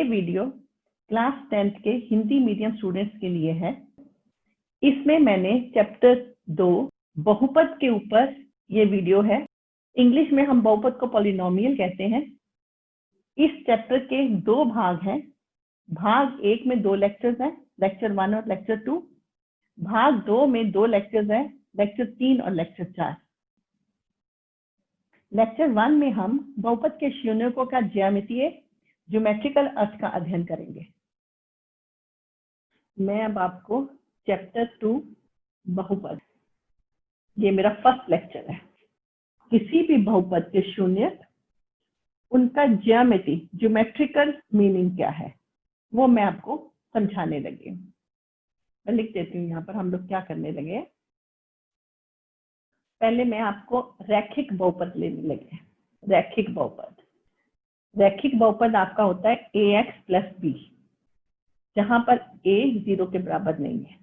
Video class 10th के Hindi medium students के लिए है। इसमें मैंने चैप्टर 2 बहुपद के ऊपर ये वीडियो है। इंग्लिश में हम बहुपद को पॉलिनोमियल कहते हैं। इस चैप्टर के 2 भाग हैं। भाग 1 में 2 लेक्चर्स हैं, लेक्चर 1 और लेक्चर 2। भाग 2 में 2 लेक्चर्स हैं, लेक्चर 3 और लेक्चर 4। लेक्चर 1 में हम बहुपद के शून्यकों का ज्यामितीय ज्योमेट्रिकल अर्थ का अध्ययन करेंगे। मैं अब आपको चैप्टर 2 बहुपद, ये मेरा फर्स्ट लेक्चर है। किसी भी बहुपद के शून्यक, उनका ज्योमेट्रिकल मीनिंग क्या है, वो मैं आपको समझाने लगी हूँ। मैं लिख देती हूँ यहाँ पर हम लोग क्या करने लगे। पहले मैं आपको रैखिक बहुपद लेने लगे। रैखिक बहुपद आपका होता है ax + b, जहां पर a 0 के बराबर नहीं है,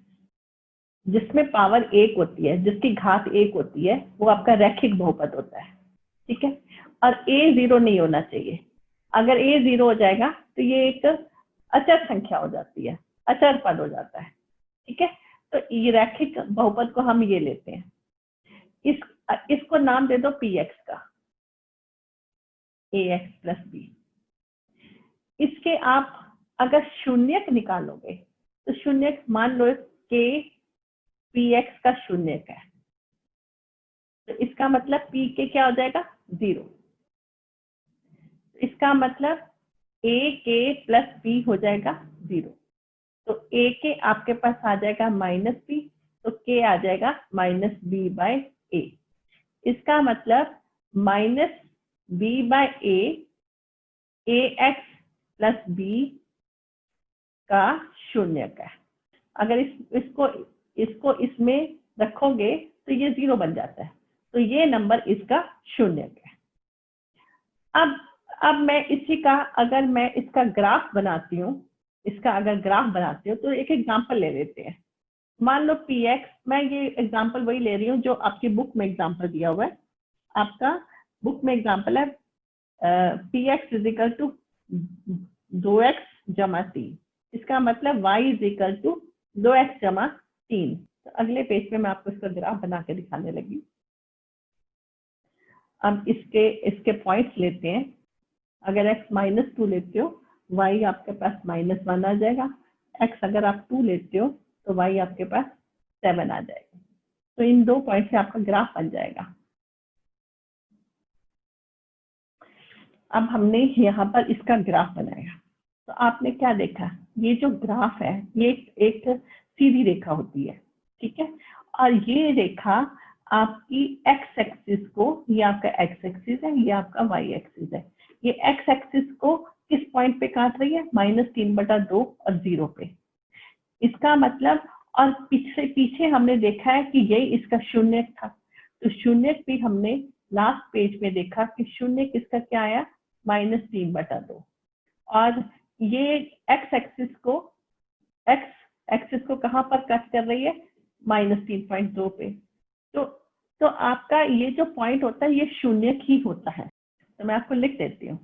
जिसमें पावर 1 होती है, जिसकी घात 1 होती है, वो आपका रैखिक बहुपद होता है। ठीक है। और a 0 नहीं होना चाहिए। अगर a 0 हो जाएगा तो ये एक अचर संख्या हो जाती है, अचर पद हो जाता है। ठीक है। तो ये रैखिक बहुपद को हम ये लेते हैं। इसको नाम दे दो px का, ax + b। इसके आप अगर शून्यक निकालोगे तो शून्यक मान लो k px का शून्यक है, तो इसका मतलब p के क्या हो जाएगा 0। इसका मतलब a k + b हो जाएगा 0। तो a के आपके पास आ जाएगा -b, तो k आ जाएगा -b/a। इसका मतलब -b/a ax + b का शून्यक है। अगर इसको इसमें रखोगे तो ये 0 बन जाता है, तो ये नंबर इसका शून्यक है। अब मैं इसी का अगर मैं इसका ग्राफ बनाती हूँ, तो एक एग्जांपल ले लेते हैं। मान लो px, मैं ये एग्जांपल वही ले रही हूँ जो आपकी बुक में एग्जांपल दिया हुआ है। आपका बुक में एग्जांपल है px = 2x + 3। इसका मतलब y = 2x + 3। तो अगले पेज पे मैं आपको इसका ग्राफ बना के दिखाने लगी। अब इसके पॉइंट्स लेते हैं। अगर x -2 लेते हो, y आपके पास -1 आ जाएगा। x अगर आप 2 लेते हो तो y आपके पास 7 आ जाएगा। तो इन 2 पॉइंट से आपका ग्राफ बन जाएगा। अब हमने यहाँ पर इसका ग्राफ बनाया, तो आपने क्या देखा, ये जो ग्राफ है ये एक सीधी रेखा होती है। ठीक है। और ये रेखा आपकी x एक्सिस को, ये आपका x एक्सिस है, ये आपका y एक्सिस है। ये x एक्सिस को किस पॉइंट पे काट रही है, -3/2 और 0 पे। इसका मतलब, और पीछे हमने देखा है कि यही इसका शून्यक था। तो शून्यक भी हमने लास्ट पेज में देखा कि शून्यक इसका क्या आया, -3/2। और ये x एक्सिस को कहां पर कट कर रही है, -3.2 पे। तो आपका ये जो पॉइंट होता है ये शून्यक ही होता है। तो मैं आपको लिख देती हूँ,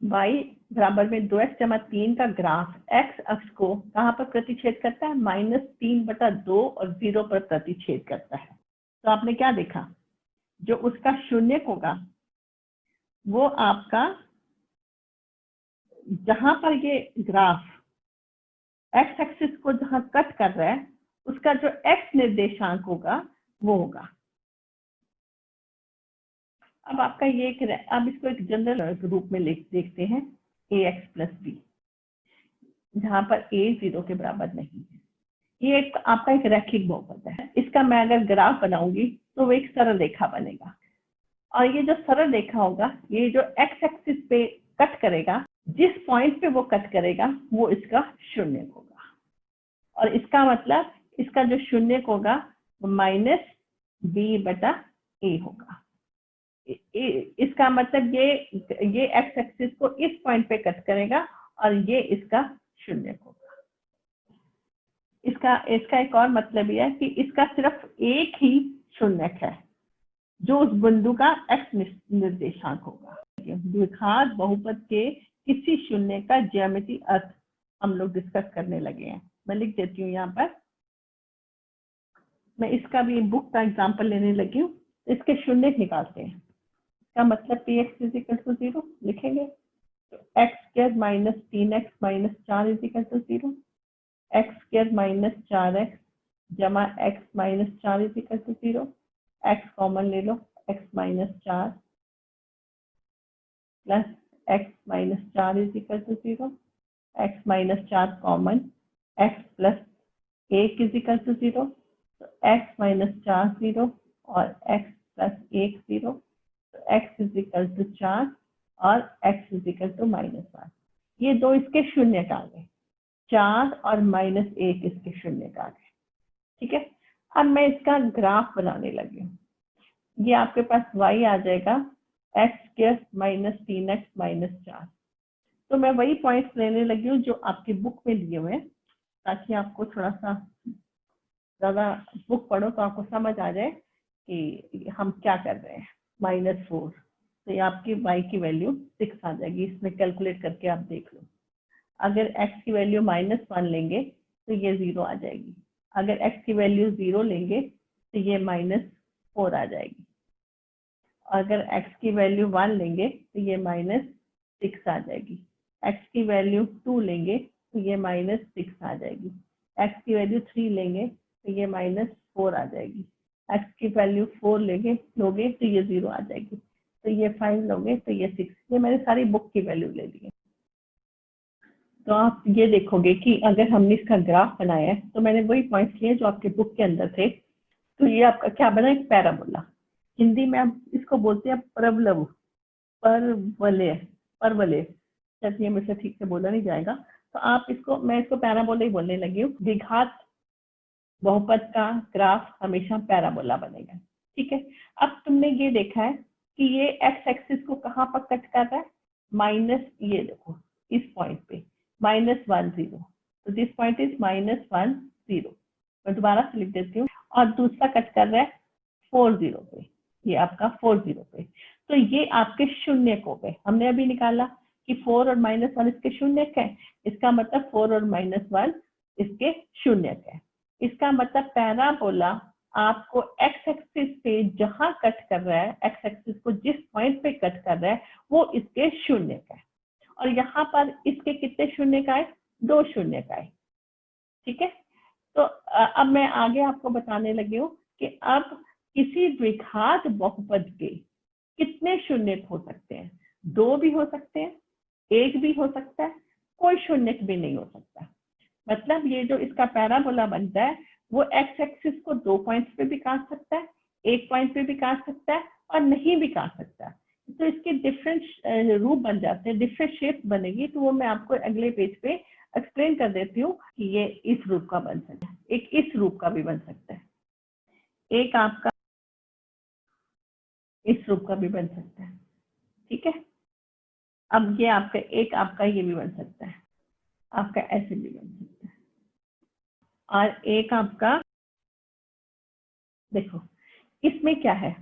y = 2x + 3 का ग्राफ x अक्ष को कहां पर प्रतिच्छेद करता है, -3/2 और 0 पर प्रतिच्छेद करता है। तो आपने क्या देखा, जो उसका शून्यक होगा वो आपका, जहां पर ये ग्राफ x एक्सिस को जहां कट कर रहा है, उसका जो x निर्देशांक होगा वो होगा। अब आपका ये अब इसको एक जनरल रूप में देखते हैं, ax + b, जहां पर a 0 के बराबर नहीं है। ये आपका एक रैखिक बहुपद है। इसका मैं अगर ग्राफ बनाऊंगी तो वो एक सरल रेखा बनेगा। और ये जो सरल रेखा होगा, ये जो x एक्सिस पे कट करेगा, जिस पॉइंट पे वो कट करेगा वो इसका शून्यक होगा। और इसका मतलब इसका जो शून्यक होगा वो -b/a होगा। इसका मतलब ये x एक्सिस को इस पॉइंट पे कट करेगा और ये इसका शून्यक होगा। इसका एक और मतलब यह है कि इसका सिर्फ एक ही शून्यक है, जो उस बिंदु का x निर्देशांक होगा। द्विघात बहुपद के किसी शून्य का ज्यामितीय अर्थ हम लोग डिस्कस करने लगे हैं। मैं लिख देती हूँ यहाँ पर, मैं इसका भी बुक का एग्जाम्पल लेने लगी हूँ। इसके शून्य निकालते हैं। इसका मतलब px = 0 लिखेंगे, तो x² minus 3x minus 4 = 0, x² - 4x जमा x माइनस 4 = 0, x कॉमन ले लो, x minus 4 plus x minus 4 = 0, x minus 4 common, x plus 1 = 0, तो x माइनस 4 0 और x प्लस 1 0, तो x = 4 और x = -1। ये दो इसके शून्य का आ गए, 4 और -1 इसके शून्य का आ गए। ठीक है, अब मैं इसका ग्राफ बनाने लगी हूँ। ये आपके पास y आ जाएगा x² माइनस 3x माइनस 4। तो मैं वही पॉइंट्स लेने लगी हूँ जो आपकी बुक में लिए हुए हैं, ताकि आपको थोड़ा सा ज्यादा बुक पढ़ो तो आपको समझ आ जाए कि हम क्या कर रहे हैं। -4, तो ये आपकी y की वैल्यू 6 आ जाएगी। इसमें कैलकुलेट करके आप देख लो। अगर x की वैल्यू -1 लेंगे तो ये 0 आ जाएगी। अगर x की वैल्यू 0 लेंगे तो ये -4 आ जाएगी। अगर x की वैल्यू 1 लेंगे तो ये -6 आ जाएगी। x की वैल्यू 2 लेंगे तो ये -6 आ जाएगी। x की वैल्यू 3 लेंगे तो ये -4 आ जाएगी। x की वैल्यू 4 लोगे तो ये 0 आ जाएगी। तो ये 5 लोगे तो ये 6। ये मैंने सारी बुक की वैल्यू ले ली है। तो आप ये देखोगे कि अगर हमने इसका ग्राफ बनाया है तो मैंने वही पॉइंट्स लिए जो आपके बुक के अंदर थे। तो ये आपका क्या बना, एक पैराबोला। हिंदी में आप इसको बोलते हैं परवलय, परवलय। शायद ये मुझसे ठीक से बोला नहीं जाएगा, तो आप इसको, मैं इसको पैराबोला ही बोलने लगी हूँ। द्विघात बहुपद का ग्राफ हमेशा पैराबोला बनेगा। ठीक है, अब तुमने ये देखा है कि ये एक्स एक्सिस को कहाँ पर कट कर रहा है, माइनस, ये देखो इस पॉइंट पे -1 0, तो दिस पॉइंट इज -1 0। मैं दोबारा से लिख देती हूँ। और दूसरा कट कर रहा है 4 0 पे, ये आपका 4 0 पे। तो ये आपके शून्य हो गए। हमने अभी निकाला कि 4 और -1 इसके शून्य है। इसका मतलब 4 और -1 इसके शून्य है। इसका मतलब पैराबोला आपको एक्स एक्सिस पे जहां कट कर रहा है, एक्स एक्सिस को जिस पॉइंट पे कट कर रहा है वो इसके शून्य का है। और यहाँ पर इसके कितने शून्य का है, 2 शून्य का है। ठीक है, तो अब मैं आगे आपको बताने लगी हूँ कि अब किसी द्विघात बहुपद के कितने शून्य हो सकते हैं। 2 भी हो सकते हैं, 1 भी हो सकता है, कोई शून्य भी नहीं हो सकता। मतलब ये जो इसका पैराबोला बनता है वो एक्स एक्सिस को 2 पॉइंट्स पे भी काट सकता है, 1 पॉइंट पे भी काट सकता है और नहीं भी काट सकता। तो इसके डिफरेंट रूप बन जाते हैं, डिफरेंट शेप बनेगी। तो वो मैं आपको अगले पेज पे एक्सप्लेन कर देती हूँ कि ये इस रूप का बन सकता है, एक इस रूप का भी बन सकता है, एक आपका इस रूप का भी बन सकता है। ठीक है, अब ये आपका एक आपका ये भी बन सकता है, आपका ऐसे भी बन सकता है। और एक आपका देखो इसमें क्या है,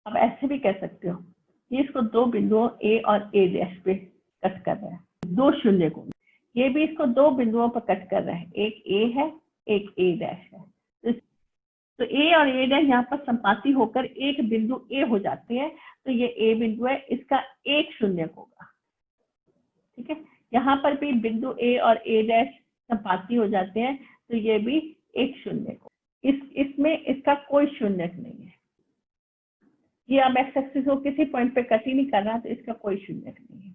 आप ऐसे भी कह सकते हो, ये इसको 2 बिंदुओं ए और ए डैश पे कट कर रहा है, 2 शून्य को। ये भी इसको 2 बिंदुओं पर कट कर रहा है, एक ए है, एक ए डैश है। तो ए और ए डैश यहाँ पर संपाती होकर एक बिंदु ए हो जाते हैं। तो ये ए बिंदु है, इसका एक शून्य होगा। ठीक है, यहाँ पर भी बिंदु ए और ए डैश संपाती हो जाते हैं, तो ये भी एक शून्य को। इसमें इसका कोई शून्य नहीं है। ये अब एक्स एक्सिस को किसी पॉइंट पे कट ही नहीं कर रहा, तो इसका कोई शून्य नहीं है।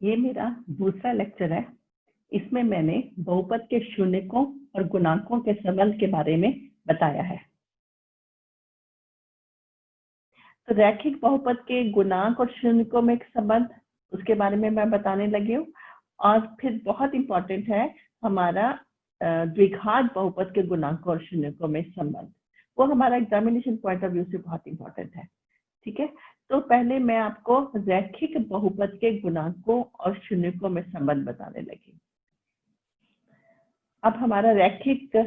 ये मेरा दूसरा लेक्चर है। इसमें मैंने बहुपद के शून्यकों और गुणांकों के संबंध के बारे में बताया है। तो रैखिक बहुपद के गुणांक और शून्यकों में संबंध, उसके बारे में मैं बताने लगी हूँ। और फिर बहुत इंपॉर्टेंट है हमारा द्विघात बहुपद के गुणांकों और शून्यकों में संबंध। वो हमारा एग्जामिनेशन पॉइंट ऑफ व्यू से बहुत इंपॉर्टेंट है। ठीक है, तो पहले मैं आपको रैखिक बहुपद के गुणांकों और शून्यकों में संबंध बताने लगी। अब हमारा रैखिक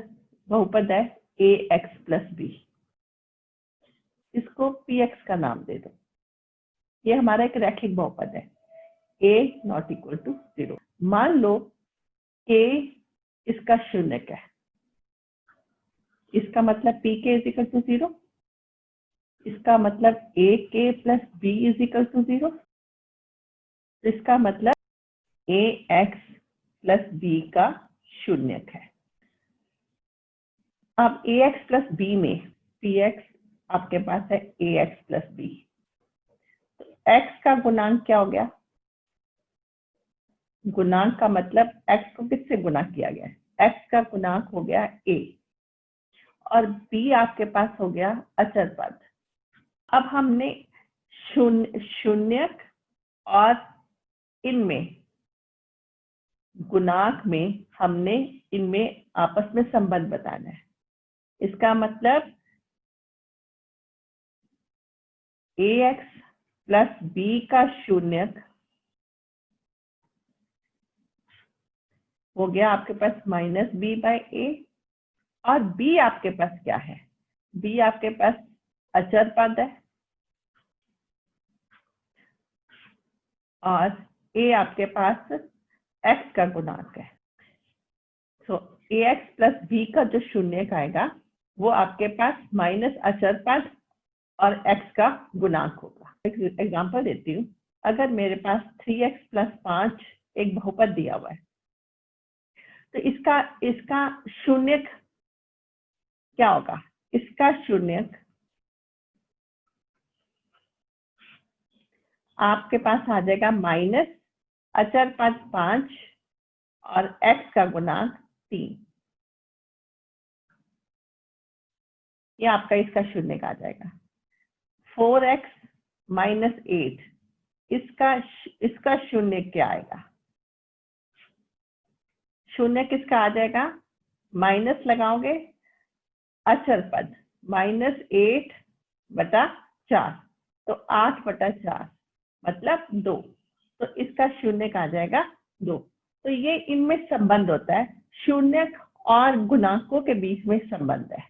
बहुपद है ax + b, इसको px का नाम दे दो। ये हमारा एक रैखिक बहुपद है। a not equal to 0। मान लो k इसका शून्यक है, इसका मतलब pk इज इक्वल टू 0, इसका मतलब ak plus b is equal to 0, इसका मतलब ax प्लस b का शून्यक है। अब ax प्लस b में px आपके पास है ax प्लस b, तो x का गुणांक क्या हो गया? गुणांक का मतलब x को किससे गुणा किया गया है? x का गुणांक हो गया a और b आपके पास हो गया अचर पद। अब हमने शून्यक और इनमें गुणांक में हमने इनमें आपस में संबंध बताना है। इसका मतलब ax प्लस b का शून्यक हो गया आपके पास माइनस b बाय a, और b आपके पास क्या है? b आपके पास अचर पद है और a आपके पास x का गुणांक है। तो ax प्लस b का जो शून्यक आएगा वो आपके पास माइनस अचर पद और x का गुणांक होगा। एक एग्जांपल देती हूँ, अगर मेरे पास 3x प्लस 5 एक बहुपद दिया हुआ है, तो इसका शून्यक क्या होगा? इसका शून्यक आपके पास आ जाएगा माइनस अचर पद 5 और x का गुणांक 3, ये आपका इसका शून्यक आ जाएगा। 4x माइनस 8 इसका शून्य क्या आएगा? शून्य किसका आ जाएगा? माइनस लगाओगे अचर पद माइनस 8 बटा 4, तो 8 बटा 4 मतलब 2, तो इसका शून्य आ जाएगा 2। तो ये इनमें संबंध होता है, शून्यक और गुणांकों के बीच में संबंध है।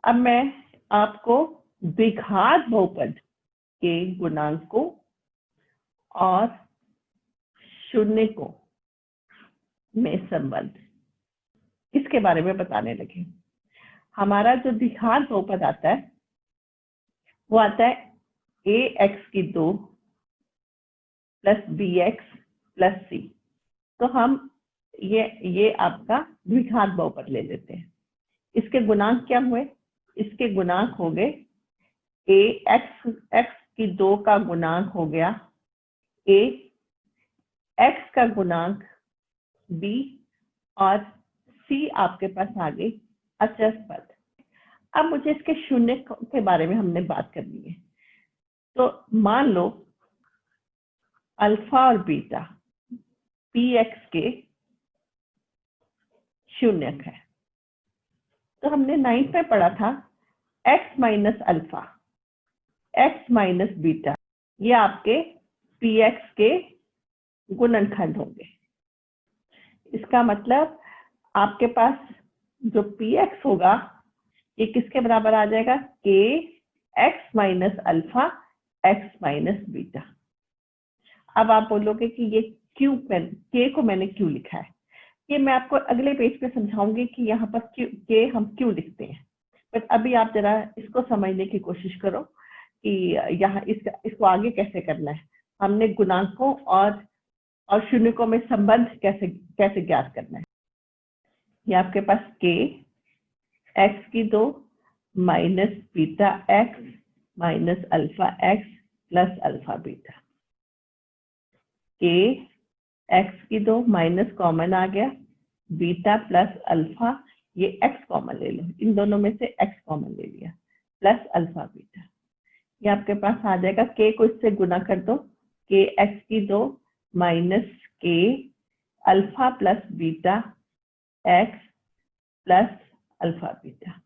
अब मैं आपको द्विघात बहुपद के गुणांकों और शून्यकों में संबंध इसके बारे में बताने लगे। हमारा जो द्विघात बहुपद आता है वो आता है ax की 2 प्लस bx प्लस c। तो हम ये आपका द्विघात बहुपद ले लेते हैं। इसके गुणांक क्या हुए? इसके गुणांक हो गए x की 2 का गुणांक हो गया a, x का गुणांक b और c आपके पास आ गई अचर पद। अब मुझे इसके शून्य के बारे में हमने बात करनी है। तो मान लो अल्फा और बीटा px के शून्यक है, तो हमने 9th में पढ़ा था x minus alpha x minus beta, ये आपके px के गुणनखंड होंगे। इसका मतलब आपके पास जो px होगा ये किसके बराबर आ जाएगा? k x minus alpha x minus beta. अब आप बोलोगे कि ये क्यों k को मैंने क्यों लिखा है? ये मैं आपको अगले पेज पे समझाऊंगी कि यहाँ पर k हम क्यों लिखते हैं, बट अभी आप जरा इसको समझने की कोशिश करो कि यहाँ इसको आगे कैसे करना है। हमने गुणांकों और शून्यकों में संबंध कैसे ज्ञात करना है। ये आपके पास k x की 2 minus beta x minus alpha x plus alpha beta, k x की 2 माइनस कॉमन आ गया, बीटा प्लस अल्फा, ये x कॉमन ले लो, इन दोनों में से x कॉमन ले लिया, प्लस अल्फा बीटा। ये आपके पास आ जाएगा, k को इससे गुना कर दो, k x की 2 minus k alpha plus beta x plus alpha beta.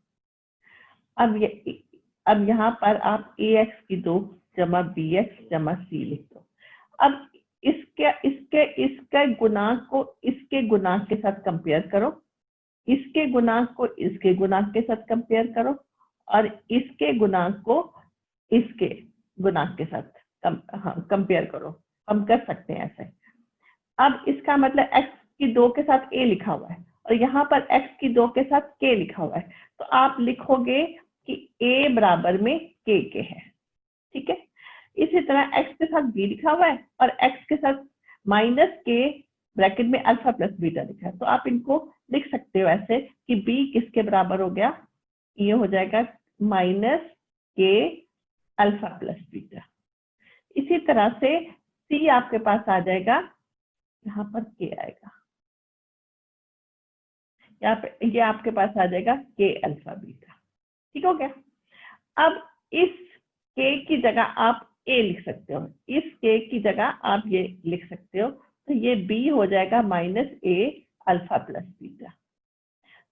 अब यहाँ पर आप ax की 2 जमा bx जमा c लिख दो। अब इसके गुणांक को इसके गुणांक के साथ कंपेयर करो, इसके गुणांक को इसके गुणांक के साथ कंपेयर करो, और इसके गुणांक को इसके गुणांक के साथ कंपेयर करो। हम कर सकते हैं ऐसे। अब इसका मतलब x की 2 के साथ a लिखा हुआ है और यहाँ पर x की 2 के साथ k लिखा हुआ है, तो आप लिखोगे कि a बराबर में k के है, ठीक है। इसी तरह x के साथ b लिखा हुआ है और x के साथ माइनस k ब्रैकेट में अल्फा प्लस बीटा लिखा है, तो आप इनको लिख सकते हो ऐसे कि b किसके बराबर हो गया, ये हो जाएगा minus k alpha plus beta. इसी तरह से c आपके पास आ जाएगा, यहाँ पर k आएगा, यहाँ पे ये आपके पास आ जाएगा k अल्फा बीटा, ठीक हो गया। अब इस k की जगह आप a लिख सकते हो, इस k की जगह आप ये लिख सकते हो, तो ये b हो जाएगा minus a alpha plus beta.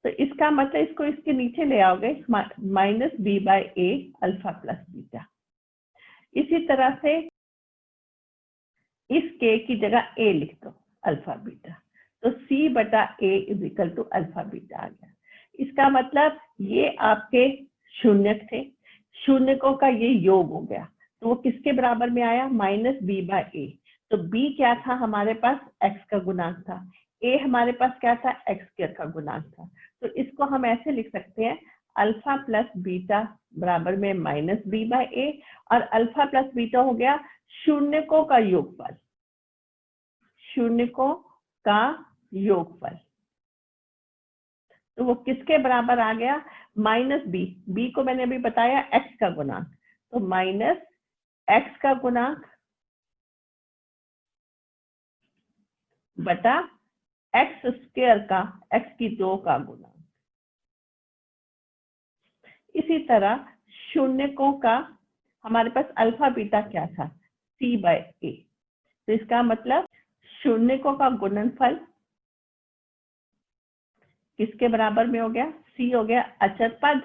तो इसका मतलब इसको इसके नीचे ले आओगे, minus b by a alpha plus beta. इसी तरह से इस k की जगह a लिख दो अल्फा बीटा, तो c बटा a is equal to alpha beta आ गया। इसका मतलब ये आपके शून्यक थे, शून्यकों का ये योग हो गया, तो वो किसके बराबर में आया, माइनस b बाय a। तो b क्या था हमारे पास, x का गुणांक था, a हमारे पास क्या था, x स्क्वायर का गुणांक था। तो इसको हम ऐसे लिख सकते हैं, अल्फा प्लस बीटा बराबर में माइनस b बाय a, और अल्फा प्लस बीटा हो गया शून्यकों का योगफल, शून्यकों का योगफल। तो वो किसके बराबर आ गया, माइनस b को मैंने अभी बताया x का गुणांक, तो माइनस x का गुणांक बटा x स्क्वायर का x की 2 का गुणांक। इसी तरह शून्यकों का हमारे पास अल्फा बीटा क्या था, c बाय a, तो इसका मतलब शून्यकों का गुणनफल किसके बराबर में हो गया, c हो गया अचर पद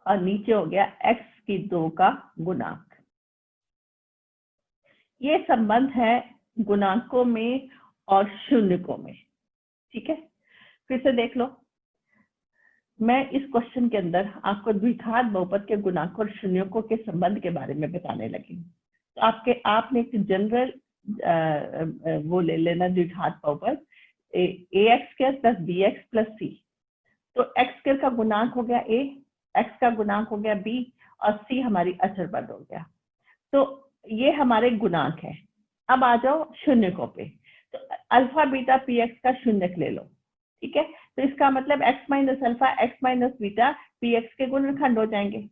और नीचे हो गया x की 2 का गुणांक। ये संबंध है गुणांकों में और शून्यकों में, ठीक है। फिर से देख लो, मैं इस क्वेश्चन के अंदर आपको द्विघात बहुपद के गुणांक और शून्यकों के संबंध के बारे में बताने लगी। तो आपने एक जनरल वो ले लेना, द्विघात बहुपद ax square plus bx plus c। तो x स्क्वायर का गुणांक हो गया a, x का गुणांक हो गया b और c हमारी अचर पद हो गया। तो ये हमारे गुणांक है। अब आ जाओ शून्यकों पे, तो अल्फा बीटा पी एक्स का शून्यक ले लो, ठीक है। तो इसका मतलब x minus alpha x minus beta P x के गुणनखंड हो जाएंगे।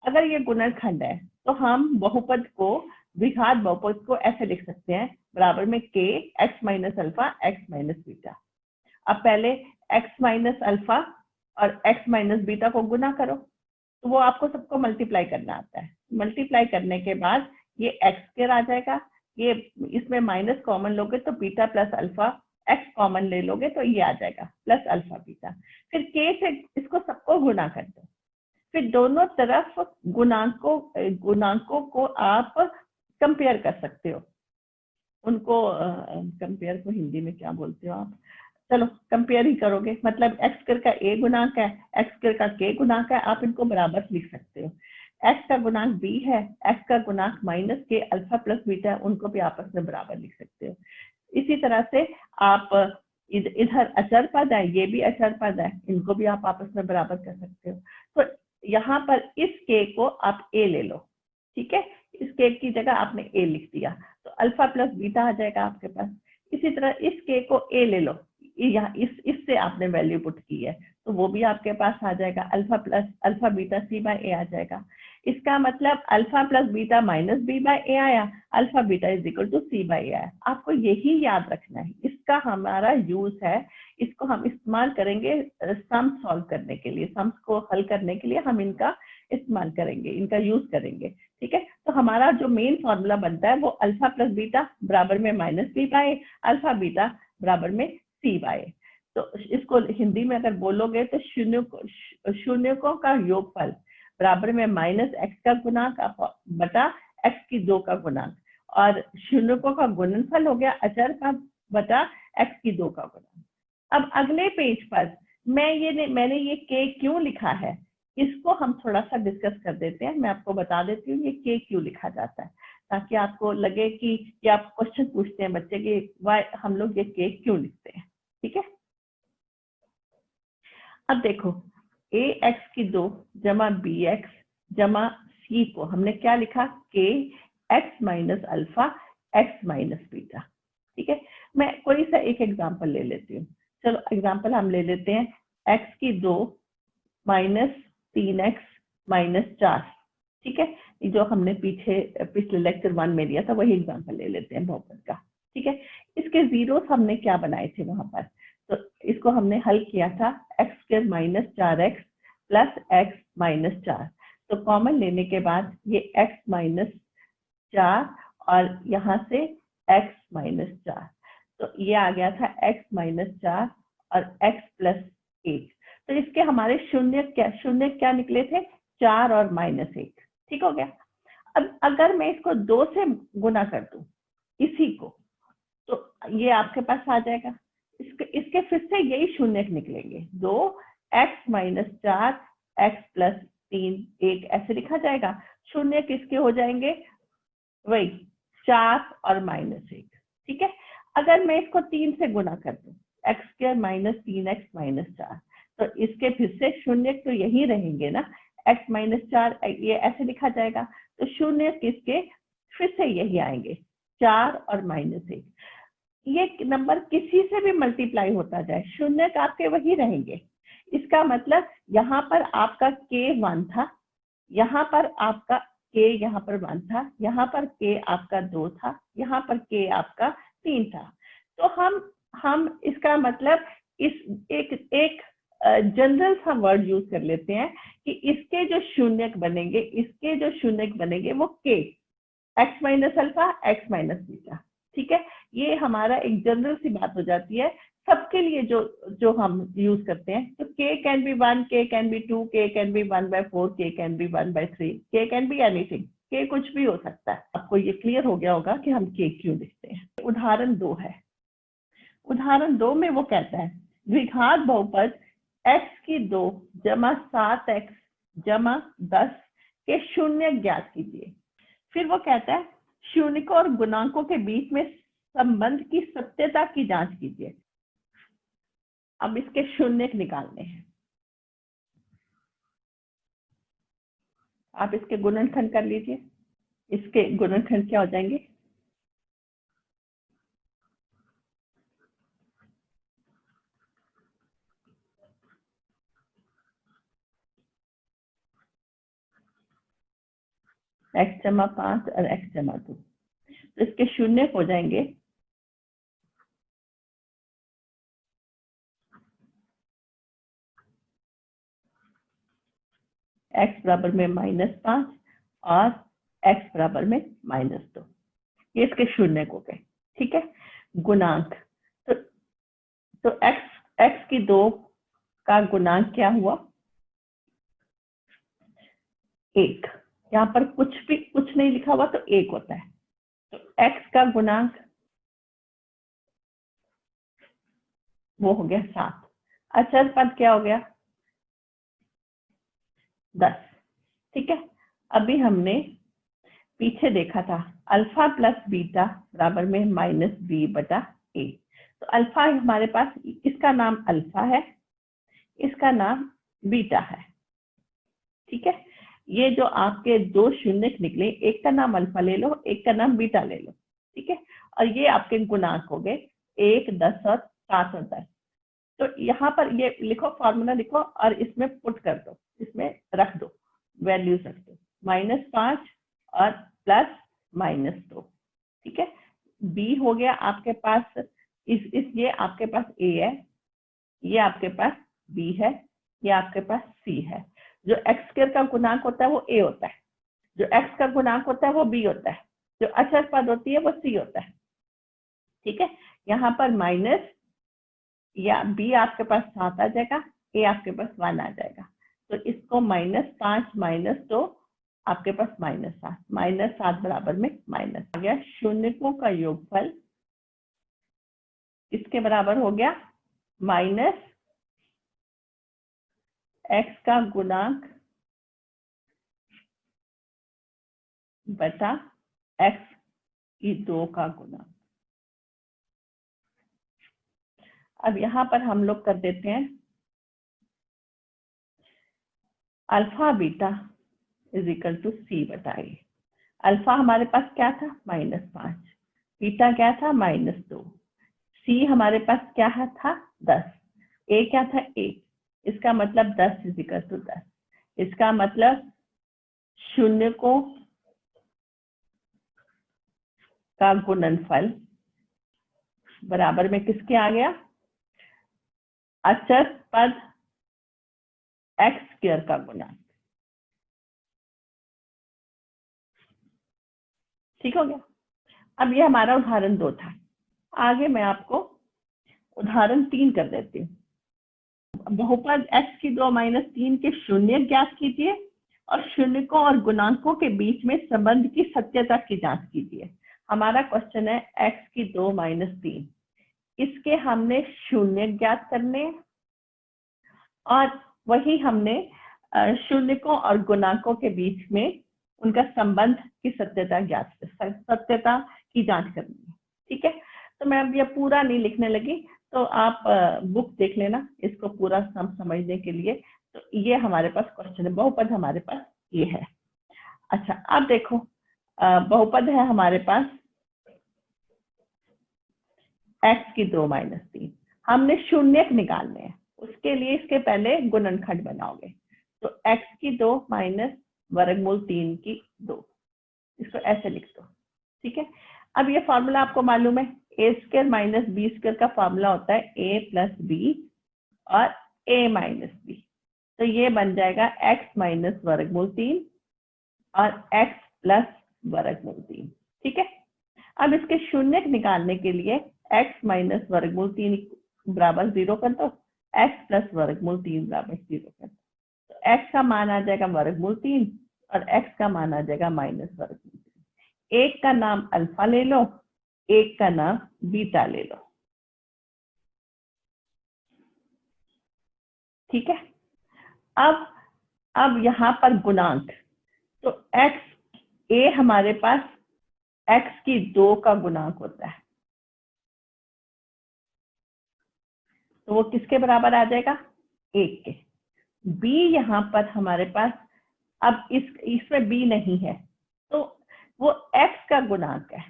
अगर ये गुणनखंड है तो हम बहुपद को, द्विघात बहुपद को ऐसे लिख सकते हैं, बराबर में k x minus alpha x minus beta. अब पहले x माइनस अल्फा और x माइनस बीटा को गुना करो, तो वो आपको सबको मल्टीप्लाई करना आता है। मल्टीप्लाई करने के बाद ये x स्क्वायर आ जाएगा, ये इसमें माइनस कॉमन लोगे तो beta plus alpha, x common ले लोगे तो ये आ जाएगा प्लस अल्फा बीटा। फिर k से इसको सबको गुना कर दो, फिर दोनों तरफ गुणांकों को आप कंपेयर कर सकते हो। उनको कंपेयर को हिंदी में क्या बोलते हो आप, चलो कंपेयर ही करोगे, मतलब x स्क्वायर का a गुणांक है, x स्क्वायर का k गुणांक है, आप इनको बराबर लिख सकते हो। x का गुणांक b है, x का गुणांक minus k alpha plus beta है, उनको भी आपस में बराबर लिख सकते हो। इसी तरह से आप इधर अचर पद है, ये भी अचर पद है, इनको भी आप आपस में बराबर कर सकते हो। तो यहाँ पर इस k को आप a ले लो, ठीक है, इस k की जगह आपने a लिख दिया, तो अल्फा प्लस बीटा आ जाएगा आपके पास। इसी तरह इस k को a ले लो, यहाँ इससे आपने वैल्यू पुट की है, तो वो भी आपके पास आ जाएगा, alpha beta c by a आ जाएगा। इसका मतलब alpha plus beta minus b by a आया, alpha beta is equal to c by a आया। आपको यही याद रखना है, इसका हमारा यूज है, इसको हम इस्तेमाल करेंगे सम सॉल्व करने के लिए, सम्स को हल करने के लिए हम इनका इस्तेमाल करेंगे, इनका यूज करेंगे, ठीक है। तो हमारा जो मेन फॉर्मूला बनता है वो अल्फा प्लस बीटा बराबर में minus b by a, alpha beta बराबर में c बाय a। तो इसको हिंदी में अगर बोलोगे तो शून्यकों का योगफल बराबर में माइनस x का गुणांक बटा x की 2 का गुणांक, और शून्यकों का गुणनफल हो गया अचर का बटा x की 2 का गुणांक। अब अगले पेज पर मैंने ये k क्यों लिखा है, इसको हम थोड़ा सा डिस्कस कर देते हैं। मैं आपको बता देती हूँ ये के क्यों लिखा जाता है, ताकि आपको लगे कि आप क्वेश्चन पूछते हैं बच्चे कि वाई हम लोग ये के क्यों लिखते हैं। ठीक है, अब देखो ए एक्स की 2 जमा बी एक्स जमा सी को हमने क्या लिखा, के x minus alpha x minus beta. ठीक है, मैं कोई सा एक एग्जांपल ले लेती हूँ। चलो एग्जांपल हम ले लेते हैं एक्स की 2 माइनस 3x माइनस 4। ठीक है, जो हमने पिछले लेक्चर 1 में लिया था वही एग्जांपल ले लेते हैं बहुपद का। ठीक है, इसके जीरोस हमने क्या बनाए थे वहां पर, तो इसको हमने हल किया था x square minus 4x plus x minus 4। तो कॉमन लेने के बाद ये x माइनस 4 और यहाँ से x माइनस 4, तो ये आ गया था x माइनस 4 और x प्लस 1। तो इसके हमारे शून्य क्या निकले थे, 4 और -1। ठीक हो गया। अब अगर मैं इसको 2 से गुना कर दूं इसी को, तो ये आपके पास आ जाएगा। इसके फिर से यही शून्य निकलेंगे, 2x माइनस 4 x प्लस 3 1 ऐसे लिखा जाएगा। शून्य किसके हो जाएंगे, वही 4 और -1। ठीक है, अगर मैं इसको 3 से गुना कर दूं x square minus 3x minus 4, तो इसके फिर से शून्य तो यही रहेंगे ना, x माइनस 4 ये ऐसे लिखा जाएगा। तो शून्य किसके फिर से यही आएंगे, 4 और -1। ये नंबर किसी से भी मल्टीप्लाई होता जाए, शून्य का आपके वही रहेंगे। इसका मतलब यहाँ पर आपका k 1 था, यहाँ पर आपका k यहाँ पर 1 था, यहाँ पर k आपका 2 था, यहाँ पर k आपका 3 था। तो हम इसका मतलब इस एक जनरल सा वर्ड यूज कर लेते हैं कि इसके जो शून्यक बनेंगे वो k x minus alpha x minus beta. ठीक है, ये हमारा एक जनरल सी बात हो जाती है सबके लिए जो हम यूज करते हैं। तो k can be 1, k can be 2, k can be 1/4, k can be 1/3, k can be anything, k कुछ भी हो सकता है। आपको ये क्लियर हो गया होगा कि हम k क्यों लिखते हैं। उदाहरण 2 है, उदाहरण 2 में वो कहता है द्विघात बहुपद x की 2 जमा 7x जमा 10 के शून्य ज्ञात कीजिए। फिर वो कहता है शून्यकों और गुणांकों के बीच में संबंध की सत्यता की जांच कीजिए। अब इसके शून्य निकालने हैं, आप इसके गुणनखंड कर लीजिए। इसके गुणनखंड क्या हो जाएंगे, x जमा 5 और x जमा 2। तो इसके शून्य हो जाएंगे x बराबर में -5 और x बराबर में -2। ये इसके शून्य हो गए। ठीक है, गुणांक तो x की 2 का गुणांक क्या हुआ, 1। यहाँ पर कुछ नहीं लिखा हुआ तो 1 होता है। तो x का गुणांक वो हो गया 7। अचर पद क्या हो गया, 10। ठीक है, अभी हमने पीछे देखा था अल्फा प्लस बीटा बराबर में -b/a। तो अल्फा हमारे पास, इसका नाम अल्फा है, इसका नाम बीटा है। ठीक है, ये जो आपके 2 शून्य निकले, एक का नाम अल्फा ले लो, एक का नाम बीटा ले लो। ठीक है, और ये आपके गुणांक हो गए 1 10 और 7 और 10। तो यहाँ पर ये लिखो, फॉर्मूला लिखो और इसमें पुट कर दो, इसमें रख दो, वैल्यूज रख दो, -5 और +-2। ठीक है, बी हो गया आपके पास, ये आपके पास ए है, ये आपके पास बी है, ये आपके पास सी है। जो एक्स स्क्वायर का गुणांक होता है वो ए होता है, जो एक्स का गुणांक होता है वो बी होता है, जो अचर पद होती है वो सी होता है। ठीक है, यहाँ पर माइनस या बी आपके पास 7 आ जाएगा, ए आपके पास 1 आ जाएगा। तो इसको -5 -2 आपके पास -7, -7 बराबर में माइनस आ गया। शून्यकों का योगफल इसके बराबर हो गया -x का गुणांक बटा x की 2 का गुना। अब यहाँ पर हम लोग कर देते हैं alpha beta is equal to C बटा ए। अल्फा हमारे पास क्या था -5, बीटा क्या था -2, सी हमारे पास क्या था 10, ए क्या था 1। इसका मतलब 10 इज इक्वल टू 10। इसका मतलब शून्य को का गुणनफल बराबर में किसके आ गया, अचर पद x स्क्वायर का गुणा। ठीक हो गया। अब ये हमारा उदाहरण 2 था। आगे मैं आपको उदाहरण 3 कर देती हूँ। बहुपद x की 2 - 3 के शून्य ज्ञात कीजिए और शून्यकों और गुणांकों के बीच में संबंध की सत्यता की जांच कीजिए। हमारा क्वेश्चन है x की 2 - 3, इसके हमने शून्य ज्ञात करने और वही हमने शून्यकों और गुणांकों के बीच में उनका संबंध की सत्यता की जांच करनी है। ठीक है, तो मैं अब ये पूरा नहीं लिखने लगी, तो आप बुक देख लेना इसको पूरा समझने के लिए। तो ये हमारे पास क्वेश्चन है, बहुपद हमारे पास ये है। अच्छा, अब देखो बहुपद है हमारे पास x की 2 - 3, हमने शून्यक निकालने हैं, उसके लिए इसके पहले गुणनखंड बनाओगे। तो x की 2 - वर्गमूल 3 की 2, इसको ऐसे लिख दो। ठीक है, अब ये फॉर्मूला आपको मालूम है, a स्क्वायर - b स्क्वायर का फॉर्मूला होता है a प्लस b और a माइनस b। तो ये बन जाएगा x माइनस वर्गमूल 3 और x प्लस वर्गमूल 3। ठीक है, अब इसके शून्यक निकालने के लिए x माइनस वर्गमूल 3 बराबर 0 कर दो, x प्लस वर्गमूल 3 बराबर 0 कर दो। तो x का मान आ जाएगा वर्गमूल 3 और x का मान आ जाएगा माइनस वर्गमूल 3। एक का नाम अल्फा ले लो, एक का नाम बीटा ले लो। ठीक है, अब यहाँ पर गुणांक, तो x a हमारे पास x की 2 का गुणांक होता है, तो वो किसके बराबर आ जाएगा 1 के। b यहाँ पर हमारे पास, अब इसमें b नहीं है तो वो x का गुणांक है,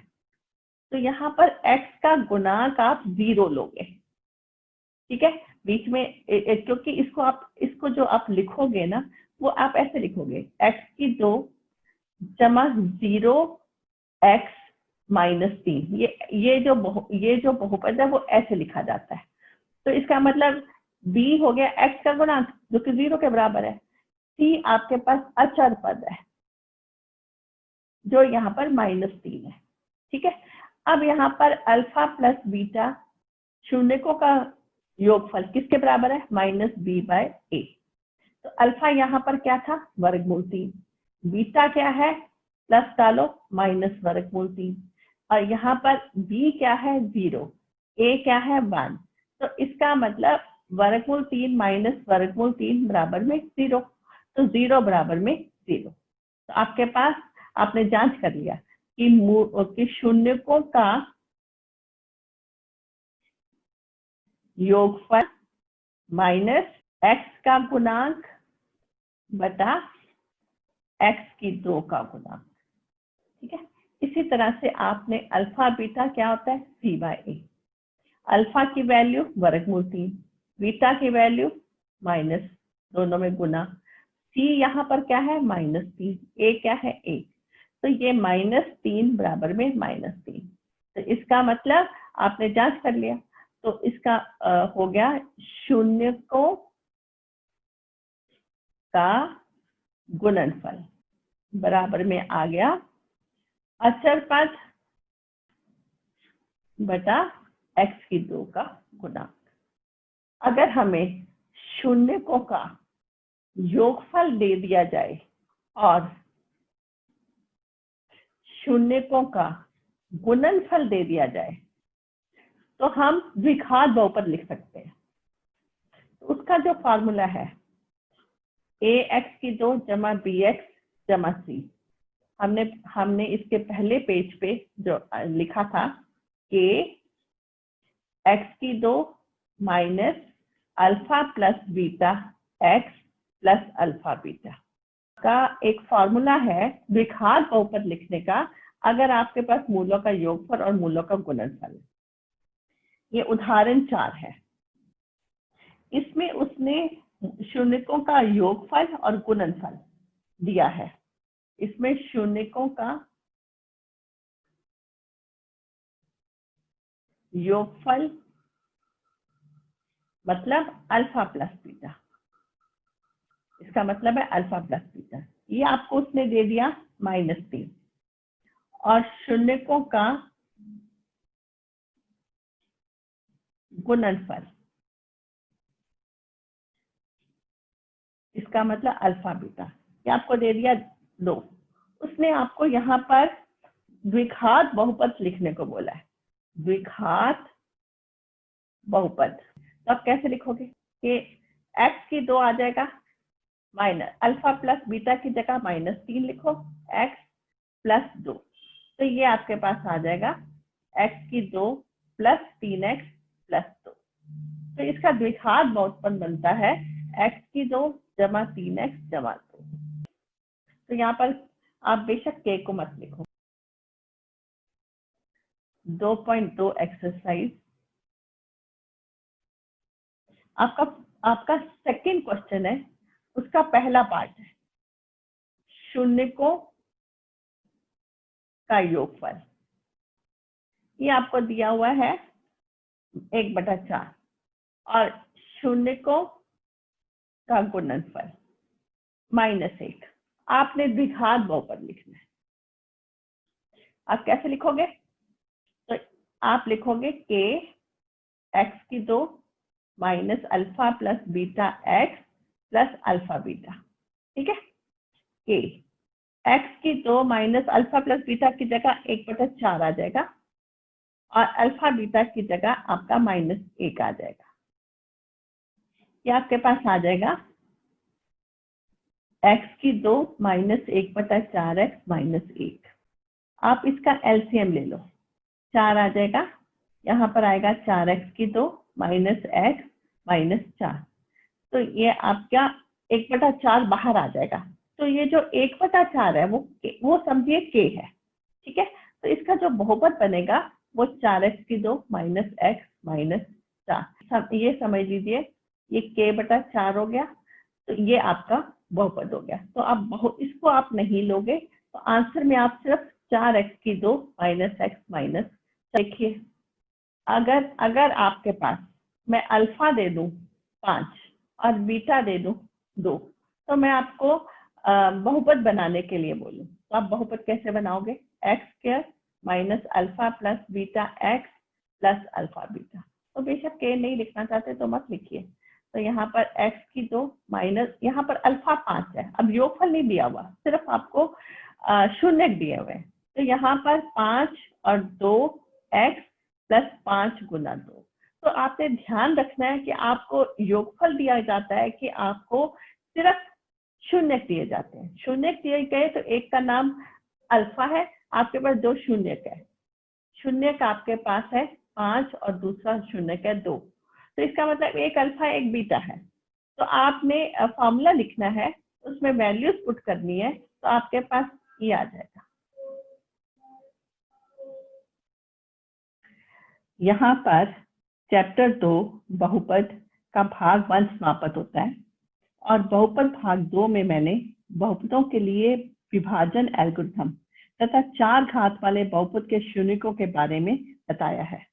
तो यहाँ पर x का गुणांक आप 0 लोगे। ठीक है, बीच में क्योंकि इसको जो आप लिखोगे ना, वो आप ऐसे लिखोगे x की 2 जमा 0 x माइनस 3। ये जो बहुपद है वो ऐसे लिखा जाता है। तो इसका मतलब b हो गया x का गुणांक जो कि 0 के बराबर है, c आपके पास अचर पद है जो यहाँ पर -3 है। ठीक है, अब यहाँ पर अल्फा प्लस बीटा शून्यकों का योगफल किसके बराबर है -b/a। तो अल्फा यहाँ पर क्या था वर्गमूल 3, बीटा क्या है प्लस डालो माइनस वर्गमूल 3, और यहाँ पर b क्या है 0, a क्या है 1। तो इसका मतलब वर्गमूल 3 माइनस वर्गमूल 3 बराबर में 0, तो 0 बराबर में 0। तो आपके पास आपने जांच कर लिया कि शून्यकों का योगफल माइनस x का गुणांक बटा x की 2 का गुणांक। ठीक है, इसी तरह से आपने अल्फा बीटा क्या होता है c/a, अल्फा की वैल्यू वर्गमूल 3, बीटा की वैल्यू माइनस, दोनों में गुना, c यहाँ पर क्या है -3, a क्या है 1, तो ये -3 बराबर में -3। तो इसका मतलब आपने जांच कर लिया, तो इसका हो गया शून्यकों का गुणनफल बराबर में आ गया अचर पद बटा x की 2 का गुणांक। अगर हमें शून्यकों का योगफल दे दिया जाए और शून्यकों का गुणनफल दे दिया जाए तो हम द्विघात बहुपद लिख सकते हैं। उसका जो फॉर्मूला है ax की 2 जमा bx जमा c, हमने इसके पहले पेज पे जो लिखा था कि x2 minus alpha plus beta x plus alpha beta का एक फॉर्मूला है द्विघात बहुपद लिखने का, अगर आपके पास मूलों का योगफल और मूलों का गुणनफल। ये उदाहरण 4 है। इसमें उसने शून्यकों का योगफल और गुणनफल दिया है। इसमें शून्यकों का योगफल मतलब अल्फा प्लस बीटा, इसका मतलब है अल्फा प्लस बीटा। ये आपको उसने दे दिया -3। और शून्यकों का गुणनफल, इसका मतलब अल्फा बीटा, ये आपको दे दिया 2। उसने आपको यहाँ पर द्विघात बहुपद लिखने को बोला है, द्विघात बहुपद। तो आप कैसे लिखोगे कि x2 आ जाएगा माइनस अल्फा प्लस बीटा की जगह -3 लिखो, x प्लस 2, तो ये आपके पास आ जाएगा x2 प्लस 3x प्लस 2। तो इसका द्विघात बहुपद बनता है x2 जमा 3x जमा 2। तो यहाँ पर आप बेशक k को मत लिखो। 2.2 एक्सरसाइज आपका सेकंड क्वेश्चन है, उसका पहला पार्ट है शून्यकों का योगफल। ये आपको दिया हुआ है 1/4 और शून्यकों का गुणनफल -1। आपने द्विघात बहुपद लिखना है। आप कैसे लिखोगे? तो आप लिखोगे कि x2 minus alpha plus beta x plus alpha beta, ठीक है। के x2 minus alpha plus beta की जगह 1/4 आ जाएगा और अल्फा बीटा की जगह आपका -1 आ जाएगा। ये आपके पास आ जाएगा x2 माइनस 1/4x माइनस 1। आप इसका एलसीएम ले लो, 4 आ जाएगा, यहाँ पर आएगा 4x2 माइनस x माइनस 4। तो ये आपका 1/4 बाहर आ जाएगा। तो ये जो 1/4 है वो समझिए k है, ठीक है। तो इसका जो बहुपद बनेगा वो 4x2 माइनस x माइनस 4। ये समझ लीजिए ये k/4 हो गया, तो ये आपका बहुपद हो गया। तो आप इसको आप नहीं लोगे तो आंसर में आप सिर्फ 4x2 माइनस x माइनस। देखिए अगर आपके पास मैं अल्फा दे दूं 5 और बीटा दे दूं 2, तो मैं आपको बहुपद बनाने के लिए बोलूं, तो आप बहुपद कैसे बनाओगे? x² minus alpha plus beta x plus alpha beta. तो बेशक k नहीं लिखना चाहते तो मत लिखिए। तो यहाँ पर x2 माइनस, यहाँ पर अल्फा 5 है, अब योगफल नहीं दिया हुआ, सिर्फ आपको शून्य दिए हुए हैं। तो यहाँ पर 5 और 2x प्लस 5 गुना 2। तो आपने ध्यान रखना है कि आपको योगफल दिया जाता है कि आपको सिर्फ शून्य दिए जाते हैं। शून्य दिए गए तो एक का नाम अल्फा है, आपके पास 2 शून्य है। शून्य का आपके पास है 5 और दूसरा शून्य का 2। तो इसका मतलब एक अल्फा एक बीटा है। तो आपने फॉर्मूला लिखना है, उसमें वैल्यूज पुट करनी है, तो आपके पास ये आ जाएगा। यहाँ पर चैप्टर 2 बहुपद का भाग 1 समाप्त होता है और बहुपद भाग 2 में मैंने बहुपदों के लिए विभाजन एल्गोरिथम तथा 4 घात वाले बहुपद के शून्यकों के बारे में बताया है।